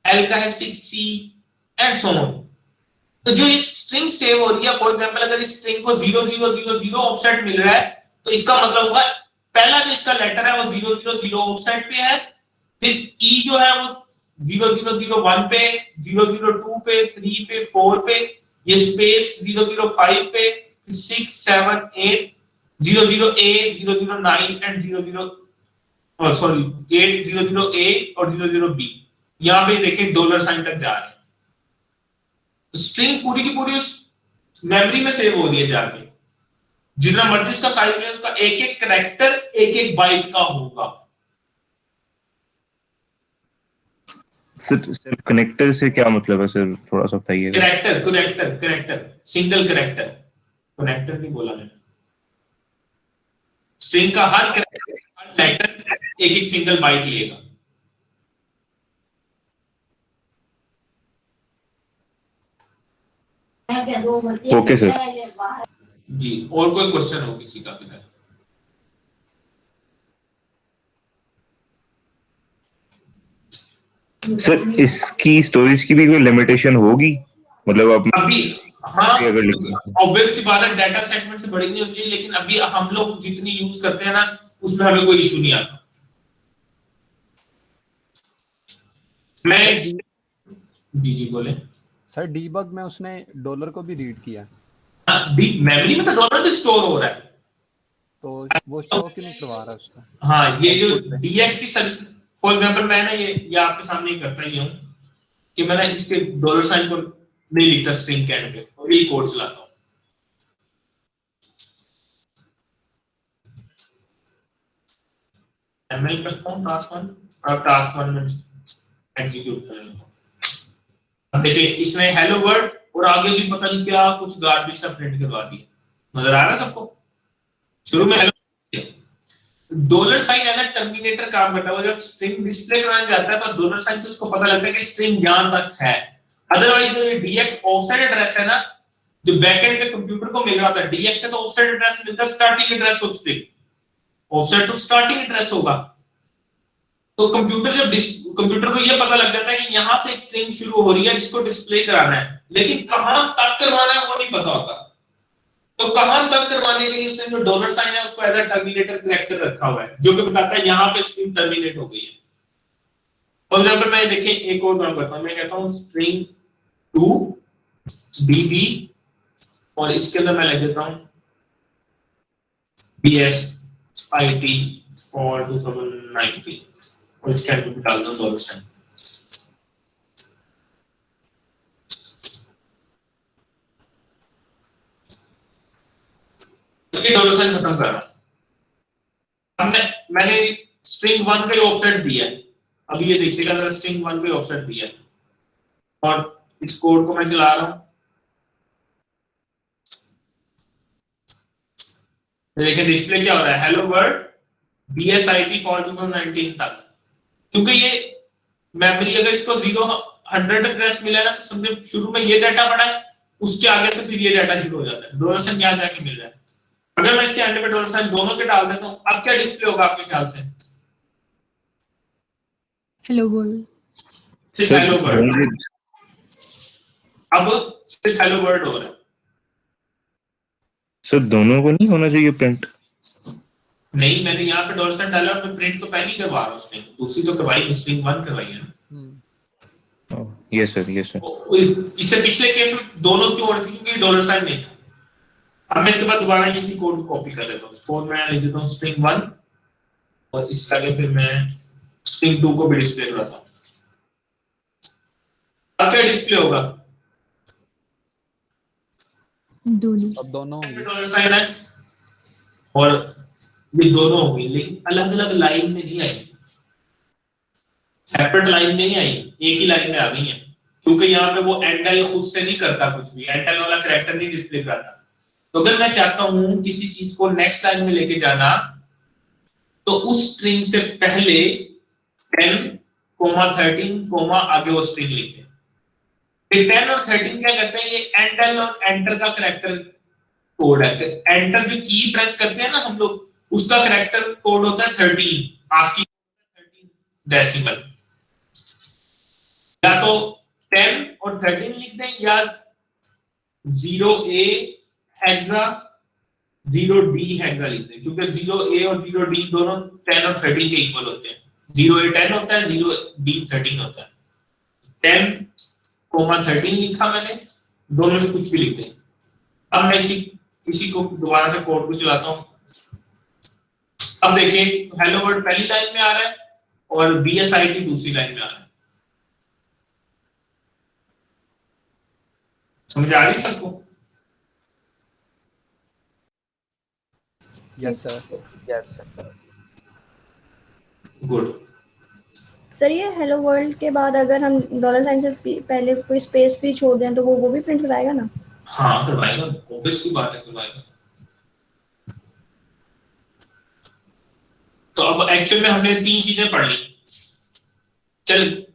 L का है 6C एंड सो ऑन। तो जो ये स्ट्रिंग सेव हो रही है, फॉर एग्जांपल अगर इस स्ट्रिंग को 0000 ऑफसेट मिल रहा है तो इसका मतलब होगा पहला जो इसका लेटर है वो 000 ऑफसेट पे है, फिर E जो है वो 0001 पे, 002 पे, 3 पे, 4 पे, ये स्पेस 005 पे, 6 7 8 00A 009 एंड 00 सॉरी 8 00A और 00B। यहां पे देखिए डॉलर साइन तक जा रहे हैं। तो स्ट्रिंग पूरी की पूरी उस मेमोरी में सेव हो रही है जाके। जितना मर्जी उसका साइज है, उसका एक एक कैरेक्टर एक एक बाइट का होगा। सर कनेक्टर से क्या मतलब है सर, थोड़ा सा बताइएगा। कैरेक्टर सिंगल कैरेक्टर, कनेक्टर नहीं बोला मैंने। स्ट्रिंग का हर कैरेक्टर हर लेटर एक एक सिंगल बाइट लेगा। Okay sir. जी, और कोई क्वेश्चन हो किसी का भी? सर इसकी स्टोरेज की भी कोई लिमिटेशन होगी, मतलब अब अभी हाँ अगर लिखें ऑब्वियस सी बात है, डाटा सेगमेंट से बड़ी नहीं होनी चाहिए, लेकिन अभी हम लोग जितनी यूज करते हैं ना उसमें हमें कोई इशू नहीं आता। मैं जी बोले सर डीबग में उसने डॉलर को भी रीड किया, मेमोरी में तो डॉलर भी स्टोर हो रहा है, तो वो शो क्यों नहीं करवा रहा उसका? हाँ ये जो DX की सर्विस, फॉर एग्जांपल मैं ना ये आपके सामने ही करता ही हूँ कि मैं ना इसके डॉलर साइन को नहीं लिखता स्ट्रिंग के एंड पे और यही कोड चलाता हूँ। ML करता हूँ टास्क 1 में एग्जीक्यूट कर लेता हूँ। अब देखिए इसने हेलो वर्ड और आगे भी पता नहीं क्या कुछ गार्बेज सा प्रिंट करवा दिया। नजर आ रहा है सबको? शुरू में hello dollar sign as a terminator काम करता है। वो जब स्ट्रिंग डिस्प्ले कराने जाता है तो डॉलर साइन से उसको पता लगता है कि स्ट्रिंग यहां तक है। अदरवाइज जो ये DX ऑफसेट एड्रेस है ना, जो बैकएंड पे कंप्यूटर को मिल रहा था, DX से तो ऑफसेट एड्रेस मिलता है starting address of string, offset तो स्टार्टिंग एड्रेस होगा। तो कंप्यूटर को ये पता लग जाता है कि यहाँ से एक स्ट्रिंग शुरू हो रही है जिसको डिस्प्ले कराना है, लेकिन कहां तक करवाना है वो नहीं पता होता। तो कहां तक करवाने के लिए उसने जो डॉलर साइन है उसको एज अ टर्मिनेटर कैरेक्टर रखा हुआ है, जो कि बताता है यहाँ पे स्ट्रिंग टर्मिनेट हो गई है। फॉर एग्जांपल मैं देखिए एक और काम करता हूं, मैं कहता हूं स्ट्रिंग 2 db और इसके अंदर मैं लिख देता हूं bsit for 2019 और इसके अंदर डाल दो डॉलर साइन। ये डॉलर साइन खत्म कर रहा हूं। अब मैंने स्ट्रिंग 1 पे ऑफसेट दिया है। अब ये देखिएगा जरा, स्ट्रिंग 1 पे ऑफसेट दिया है और इस कोड को मैं चला रहा हूं। देखिए डिस्प्ले क्या हो रहा है, हेलो वर्ल्ड bsit for 2019 तक। क्योंकि ये मेमोरी अगर इसको 100 एड्रेस मिला ना तो समझे शुरू में ये डाटा पड़ा है, उसके आगे से फिर ये डाटा शुरू हो जाता है, डॉलर साइन यहाँ जाके मिल रहा है। अगर मैं इसके एंड पे डॉलर साइन दोनों के डाल देता हूं, अब क्या डिस्प्ले होगा आपके ख्याल से? Hello world. सिर्फ हेलो वर्ल्ड। अब सिर्फ हेलो वर्ल्ड हो रहा है। सर दोनों को नहीं होना चाहिए प्रिंट? नहीं, मैंने यहाँ पे डॉलर साइन डाला और मैं प्रिंट तो पहले ही करवा रहा हूँ, उसने दूसरी तो करवाई, स्ट्रिंग 1 करवाई है ना। Yes sir, yes sir. इससे पिछले केस में दोनों क्यों हो रही थी? क्योंकि डॉलर साइन नहीं था। अब मैं इसके बाद दोबारा इसी कोड को कॉपी कर लेता हूँ। कोड में लिख देता हूँ स्ट्रिंग 1 और इसका आगे फिर मैं स्ट्रिंग 2 को भी डिस्प्ले कराता हूँ। अब क्या डिस्प्ले होगा? दोनों। अब दोनों होंगे। डॉलर साइन है और ये दोनों होंगे, लेकिन अलग अलग लाइन में नहीं आई, सेपरेट लाइन में नहीं आई, एक ही लाइन में आ गई है। क्योंकि यहाँ पे वो एंडल खुद से नहीं करता कुछ भी, एंडल वाला कैरेक्टर नहीं डिस्प्ले कराता। तो अगर मैं चाहता हूं किसी चीज को नेक्स्ट लाइन में लेके जाना, तो उस स्ट्रिंग से पहले 10, 13, आगे वो स्ट्रिंग लिखते हैं। 10 और 13 क्या करते हैं, ये एंडल और एंटर का कैरेक्टर कोड है। एंटर जो की प्रेस करते हैं ना हम लोग, उसका कैरेक्टर कोड होता है 13, आस्की 13 डेसिमल। या तो 10 और 13 लिख दें या 0A हेक्सा 0D हेक्सा लिख दें, क्योंकि 0A और 0D दोनों 10 और 13 के इक्वल होते हैं। 0A 10 होता है, 0D 13 होता है। 10, 13 लिखा मैंने, दोनों में कुछ भी लिख दें। अब मैं इसी को दोबारा से कोड को चलाता हूं। अब देखिए हेलो वर्ल्ड पहली लाइन में आ रहा है और bsit दूसरी लाइन में आ रहा है। समझ आ रही सबको? Yes sir, yes sir. Good. Sir ये हेलो वर्ल्ड के बाद अगर हम डॉलर साइन से पहले कोई स्पेस भी छोड़ दें तो वो भी प्रिंट कराएगा ना? हाँ करवाएगा, ऑब्वियस सी बात है करवाएगा। तो अब एक्चुअल में हमने 3 चीजें पढ़ ली। चल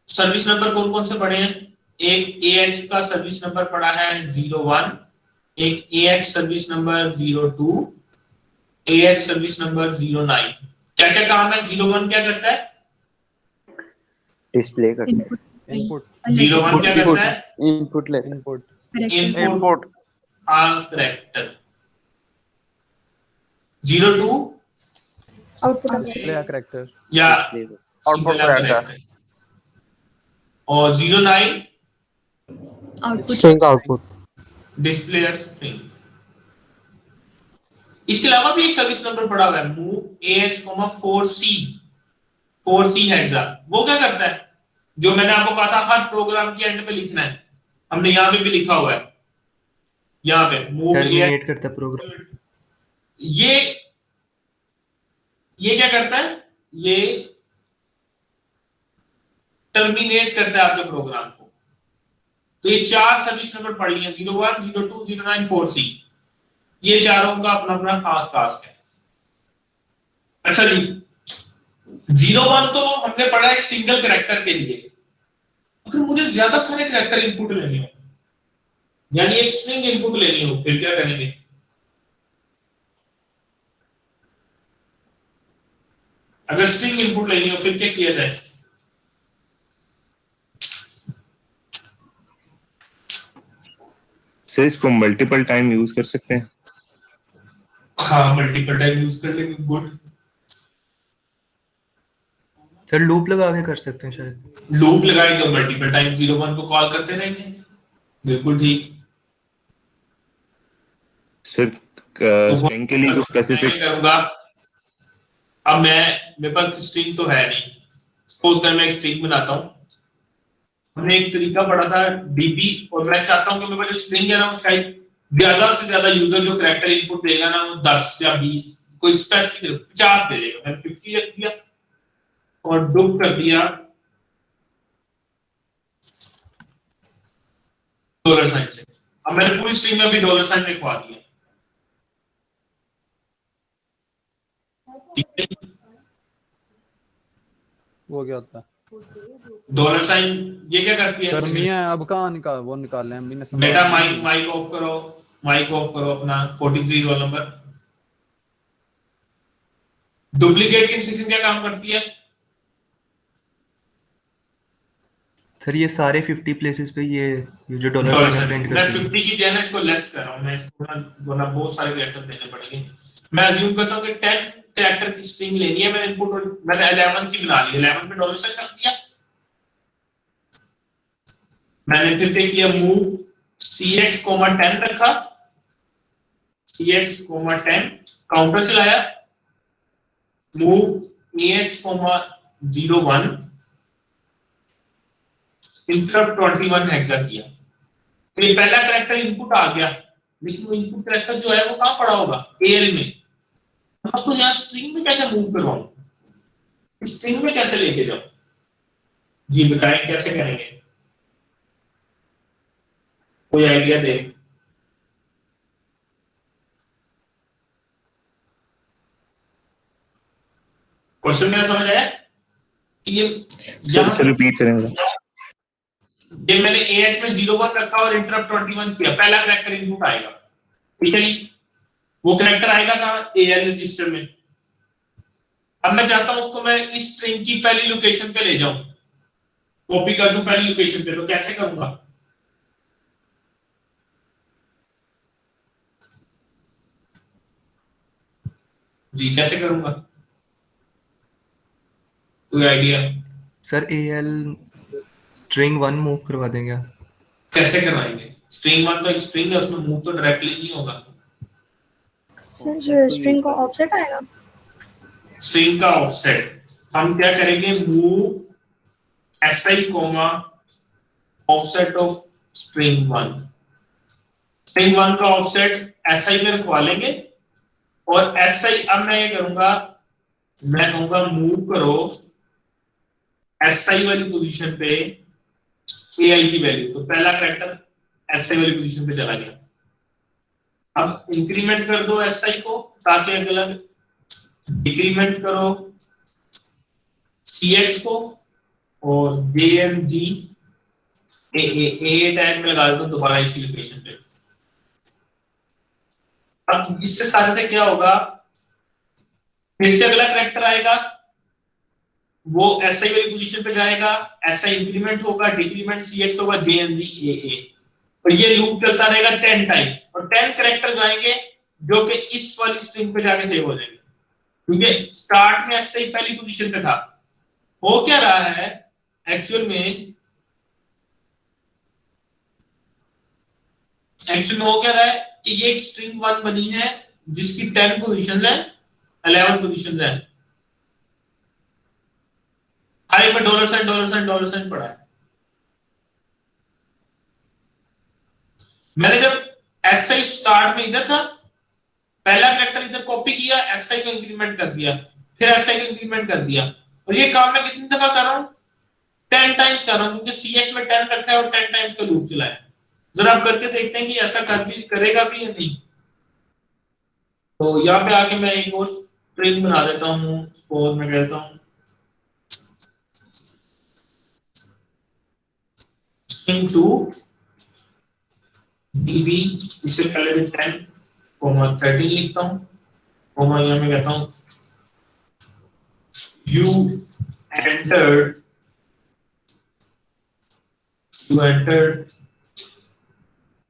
सर्विस नंबर कौन कौन से पढ़े हैं? एक AX का सर्विस नंबर पढ़ा है 01, एक AX service number 02, AX service number 09। क्या क्या काम है? 01 क्या करता है? डिस्प्ले करता है। इनपुट। 01 क्या करता है? इनपुट लेता है। Input. Input character. 02 output display character या आउटपुट कैरेक्टर। और 09 output string output. Display string. इसके अलावा भी एक सर्विस नंबर पड़ा हुआ है move AH, 4C हेक्सा। वो क्या करता है? जो मैंने आपको कहा था हर प्रोग्राम के एंड पे लिखना है, हमने यहाँ पे भी लिखा हुआ है। यहाँ पे move टर्मिनेट करता है प्रोग्राम। ये क्या करता है? ये टर्मिनेट करता है आपके प्रोग्राम को। तो ये 4 सर्विस नंबर पढ़ लिए, 01, 02, 09, 4C। ये चारों का अपना अपना खास टास्क है। अच्छा जी, 01 तो हमने पढ़ा एक सिंगल कैरेक्टर के लिए। अगर मुझे ज्यादा सारे कैरेक्टर इनपुट लेने हो, यानी एक स्ट्रिंग इनपुट लेनी हो, फिर क्या करेंगे? अगर स्ट्रिंग इनपुट लेनी हो फिर क्या किया जाए? सर इसको मल्टीपल टाइम यूज कर सकते हैं। हाँ, मल्टीपल टाइम यूज कर लेंगे, गुड। सर लूप लगा के कर सकते हैं शायद। लूप लगाएंगे, मल्टीपल टाइम 01 को कॉल करते रहेंगे, बिल्कुल ठीक। सर स्ट्रिंग के लिए स्पेसिफिक करूंगा। अब मेरे पास स्ट्रिंग तो है नहीं, सपोज कर मैं एक स्ट्रिंग बनाता हूं। हमने एक तरीका पढ़ा था डीबी, और मैं चाहता हूं कि मेरे पास जो स्ट्रिंग है ना वो शायद ज्यादा से ज्यादा यूजर जो कैरेक्टर इनपुट देगा ना वो 10 या 20, कोई स्पेसिफिक 50 दे देगा। मैंने 50 रख दिया और डुप कर दिया डॉलर साइन से। अब मैंने पूरी स्ट्रिंग में भी डॉलर साइन लिखवा दिया, ठीक है? वो क्या होता है? डॉलर साइन ये क्या करती है? गर्मी है, अब कहाँ वो निकाल रहे हैं हमने समझा। बेटा माइक ऑफ करो अपना 43 रोल नंबर। डुप्लीकेट की इंस्ट्रक्शन क्या काम करती है? सर ये सारे 50 प्लेसेस पे ये जो डॉलर साइन प्रिंट मैं करती है। 50 की जगह इसको लेस कर रहा हूं, मैं इसको ना बहुत सारे कैरेक्टर देने पड़ेंगे। मैं अज्यूम करता हूं कि 10 कैरेक्टर की स्ट्रिंग लेनी है, मैंने इनपुट मैंने 11 की बना ली, 11 पे डॉलर साइन रख दिया। मैंने फिर पे किया मूव cx, 10 रखा, cx, 10 काउंटर चलाया, मूव ah, 01 इंटरप्ट 21 हेक्सा किया। तो ये पहला कैरेक्टर इनपुट आ गया, लेकिन वो इनपुट कैरेक्टर जो है वो कहां पड़ा होगा? AL में। मैं उसको यहाँ स्ट्रिंग में कैसे मूव करवाऊं, स्ट्रिंग में कैसे लेके जाऊं? जी बताएं कैसे करेंगे, कोई आइडिया दे। क्वेश्चन मेरा समझ आया? ये सर रिपीट करेंगे। ये मैंने AH में 01 रखा और इंटरप्ट 21 किया, पहला कैरेक्टर इनपुट आएगा, ठीक है जी? वो कैरेक्टर आएगा कहां? AL रजिस्टर में। अब मैं चाहता हूं उसको मैं इस स्ट्रिंग की पहली लोकेशन पे ले जाऊं, कॉपी कर दूं पहली लोकेशन पे, तो कैसे करूंगा? जी कैसे करूंगा, कोई idea? Sir AL string 1 move करवा देंगे। कैसे करवाएंगे? स्ट्रिंग 1 तो एक स्ट्रिंग है, उसमें मूव तो डायरेक्टली नहीं होगा। सर स्ट्रिंग का ऑफसेट आएगा। स्ट्रिंग का ऑफसेट हम क्या करेंगे? Move si, offset of string 1। String 1 का ऑफसेट si में रखवा लेंगे, और si अब मैं ये करूंगा, मैं कहूंगा मूव करो si वाली पोजीशन पे al की वैल्यू, तो पहला कैरेक्टर si वाली पोजीशन पे चला गया। अब इंक्रीमेंट कर दो si को, ताकि अगला डिक्रीमेंट करो cx को, और jmg a टैग में लगा दो दोबारा इसी लोकेशन पे। अब इससे सारे से क्या होगा? फिर से अगला कैरेक्टर आएगा, वो si वाली पोजीशन पे जाएगा, si इंक्रीमेंट होगा, डिक्रीमेंट cx होगा, jmg a, और ये लूप चलता रहेगा 10 टाइम्स, और 10 कैरेक्टर्स आएंगे जो कि इस वाली स्ट्रिंग पे जाके सेव हो जाएंगे, क्योंकि स्टार्ट में si पहली पोजीशन पे था। हो क्या रहा है एक्चुअल में हो क्या रहा है कि ये एक स्ट्रिंग 1 बनी है जिसकी 10 पोजीशंस है, 11 पोजीशंस है। हर एक में डॉलर साइन पड़ा है। मैंने जब si स्टार्ट में इधर था, पहला कैरेक्टर इधर कॉपी किया, si को इंक्रीमेंट कर दिया, फिर si को इंक्रीमेंट कर दिया, और ये काम मैं कितनी दफा कर रहा हूं? 10 टाइम्स कर रहा हूं, क्योंकि cx में 10 रखा है और 10 टाइम्स का लूप चलाया। जरा आप करके देखते हैं कि ऐसा करेगा भी या नहीं। तो यहाँ पे आके मैं एक और स्ट्रिंग बना देता हूँ, सपोज मैं कहता हूँ string 2 db, इससे पहले भी 10, 13 लिखता हूँ, यहाँ मैं कहता हूँ you entered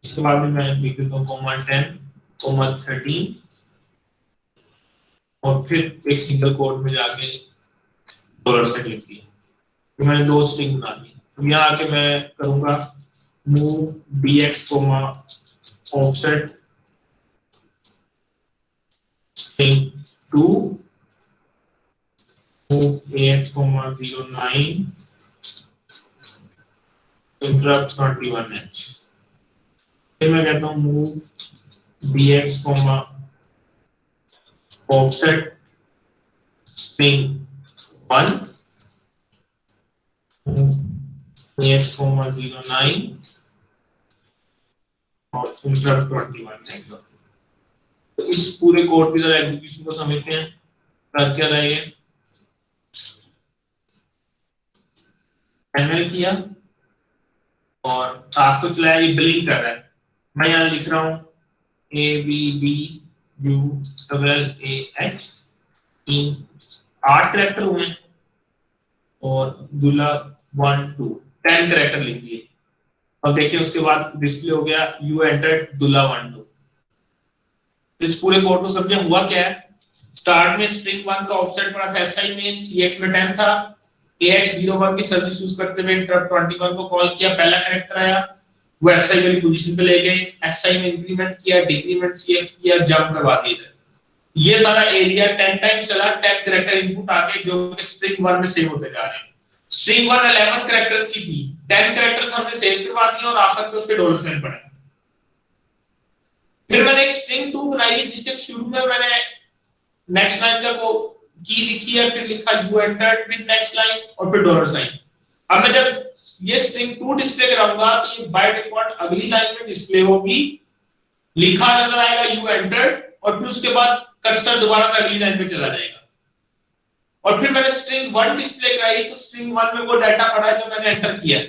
इसके बाद में मैं लिख देता हूँ कॉमा 10 कॉमा 13 और फिर एक सिंगल कोट में जाके डॉलर साइन लिख दिया। तो मैंने दो स्ट्रिंग बना दी। तो यहाँ आके मैं करूंगा move bx comma offset string 2 move ax comma 09 interrupt 21h। फिर मैं कहता हूँ move bx comma offset string 1 ax comma 09 और इंटरप्ट 21h। तो इस पूरे कोड की जरा एग्जीक्यूशन को समझते हैं। कर क्या रहा है ये, मैंने किया और टास्क को चलाया, ये ब्लिंक कर रहा है। मैं यहाँ लिख रहा हूँ ABBULLAH 8 कैरेक्टर हुए और दूल्हा 1 2 10 कैरेक्टर लिख दिए। अब देखिए उसके बाद डिस्प्ले हो गया यू एंटर्ड दूल्हा 1 2। इस पूरे कोड को समझे हुआ क्या है। स्टार्ट में स्ट्रिंग 1 का ऑफसेट पड़ा था एसआई में, सीएक्स में 10 था, AX 01 की सर्विस यूज करते हुए इंटरप्ट 21 को कॉल किया, पहला कैरेक्टर आया, वो एसआई वाली पोजीशन पे ले गए, एसआई में इंक्रीमेंट किया, डिक्रीमेंट सीएक्स किया, जंप करवा दिया। ये सारा एरिया 10 टाइम्स चला, 10 कैरेक्टर इनपुट आके जो कि स्ट्रिंग 1 में सेव होते जा रहे हैं। स्ट्रिंग 1 11 कैरेक्टर्स की थी, 10 कैरेक्टर्स हमने सेव करवा दिए और आखिर में उसके डॉलर साइन पड़े। फिर मैंने एक स्ट्रिंग 2 बनाई जिसके शुरू में मैंने नेक्स्ट लाइन का को की लिखी है, फिर लिखा you entered with next line और फिर डॉलर साइन। अब मैं जब ये स्ट्रिंग 2 डिस्प्ले कराऊंगा तो ये बाय डिफॉल्ट अगली लाइन में डिस्प्ले होगी, लिखा नजर आएगा यू एंटर्ड और फिर उसके बाद कर्सर दोबारा से अगली लाइन पे चला जाएगा। और फिर मैंने स्ट्रिंग 1 डिस्प्ले कराई तो स्ट्रिंग 1 में वो डाटा पड़ा है जो मैंने एंटर किया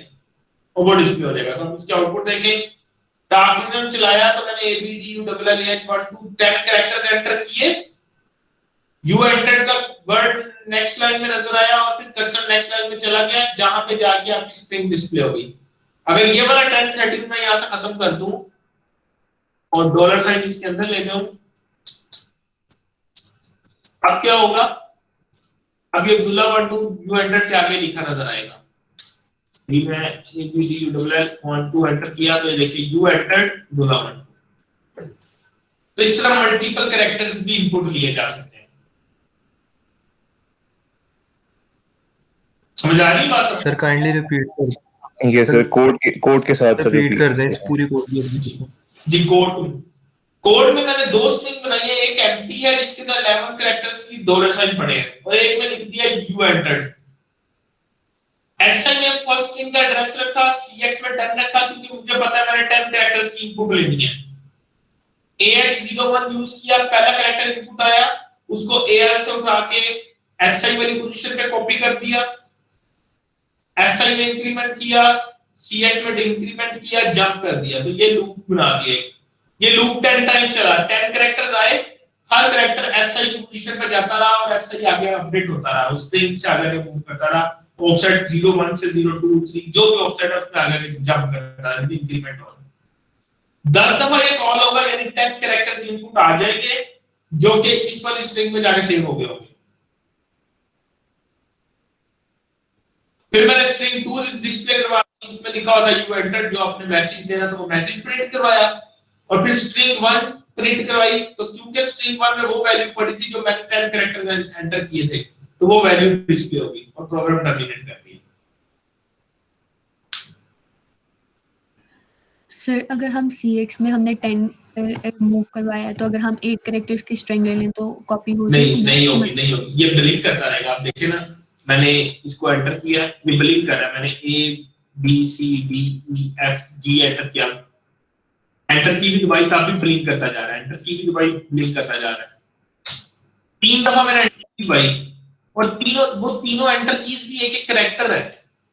और वो डिस्प्ले हो जाएगा। तो हम उसके आउटपुट देखें। टास्क में चलाया तो मैंने ABDULLAH 1 2 10 कैरेक्टर्स एंटर किए, यू एंटर्ड का वर्ड नेक्स्ट लाइन में नजर आया और फिर कर्सर नेक्स्ट लाइन में चला गया जहां पे जाके आपकी स्ट्रिंग डिस्प्ले हो गई। अगर ये वाला 10 13 मैं यहां से खत्म कर दूं और डॉलर साइन इसके अंदर ले जाऊं, अब क्या होगा, अब ये दूल्हा 1 2 यू एंटर्ड के आगे लिखा नजर आएगा। ये मैं ABDULLAH 1 2 एंटर किया तो ये देखिए यू एंटर्ड दूल्हा 1। तो इस तरह मल्टीपल कैरेक्टर्स भी इनपुट लिए जा सकते हैं। समझ आ रही बात सर? काइंडली रिपीट कर। ये सर कोड के साथ रिपीट कर दें इस पूरी कोड जी। कोड में मैंने दो स्ट्रिंग बनाई है, एक एम्प्टी है जिसके अंदर 11 कैरेक्टर्स की डॉलर साइन पड़े हैं और एक में लिख दिया यू एंटर्ड। एसआई में फर्स्ट स्ट्रिंग का एड्रेस रखा, सीएक्स में 10 रखा क्योंकि मुझे पता है मैंने 10 कैरेक्टर्स की इनपुट लेनी है। AX 01 यूज किया, पहला कैरेक्टर इनपुट आया, उसको AR से उठा के एसआई वाली पोजीशन पे कॉपी कर दिया, एसआई में इंक्रीमेंट किया, सीएक्स में डिक्रीमेंट किया, जंप कर दिया। तो ये लूप बना दिया। ये लूप 10 टाइम्स चला, 10 कैरेक्टर्स आए, हर कैरेक्टर एसआई की पोजीशन पे जाता रहा और एसआई आगे अपडेट होता रहा, उस स्ट्रिंग से आगे मूव करता रहा, ऑफसेट 01 से 02 3 जो भी ऑफसेट है उसमें आगे जंप करता रहा, इंक्रीमेंट हो। 10 दफा ये कॉल होगा यानी 10 कैरेक्टर्स इनपुट आ जाएंगे जो कि इस वाली स्ट्रिंग में जाके सेव हो गए होंगे। फिर मैंने स्ट्रिंग 2 डिस्प्ले करवाया, इसमें लिखा हुआ था यू एंटर्ड, जो आपने मैसेज देना था वो मैसेज प्रिंट करवाया और फिर स्ट्रिंग 1 प्रिंट करवाई। तो क्योंकि स्ट्रिंग 1 में वो वैल्यू पड़ी थी जो मैंने 10 कैरेक्टर्स एंटर किए थे तो वो वैल्यू डिस्प्ले होगी और प्रोग्राम टर्मिनेट कर दिया। सर अगर हम CX में हमने 10 मूव करवाया तो अगर हम 8 कैरेक्टर्स की स्ट्रिंग ले लें तो कॉपी हो जाएगी? नहीं होगी, ये ब्लिंक करता रहेगा। आप देखिए ना, मैंने इसको एंटर किया, ये ब्लिंक कर रहा है, मैंने A B C D E F G enter किया, एंटर की भी दबाई तब भी ब्लिंक करता जा रहा है, एंटर की भी दबाई ब्लिंक करता जा रहा है। 3 दफा मैंने एंटर की दबाई और तीनों एंटर कीज भी एक कैरेक्टर है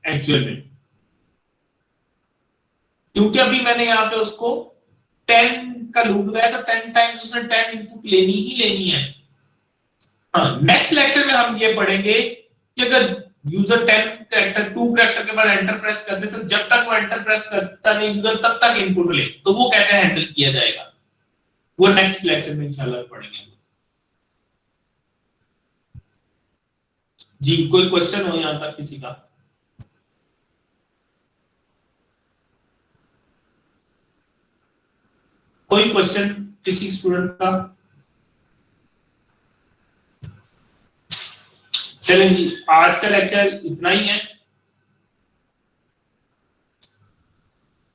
एक्चुअल में, क्योंकि अभी मैंने यहाँ पे उसको 10 का लूप लगाया तो 10 टाइम्स उसने 10 इनपुट लेनी ही लेनी है। हाँ, नेक्स्ट लेक्चर में हम ये पढ़ेंगे कि अगर यूजर 10 कैरेक्टर 2 कैरेक्टर के बाद एंटर प्रेस कर दे तो जब तक वो एंटर प्रेस करता नहीं यूजर तब तक इनपुट ले, तो वो कैसे हैंडल किया जाएगा वो नेक्स्ट लेक्चर में इंशाल्लाह पढ़ेंगे। जी कोई क्वेश्चन हो यहां तक किसी का? कोई क्वेश्चन किसी स्टूडेंट का? चलें जी, आज का लेक्चर इतना ही है।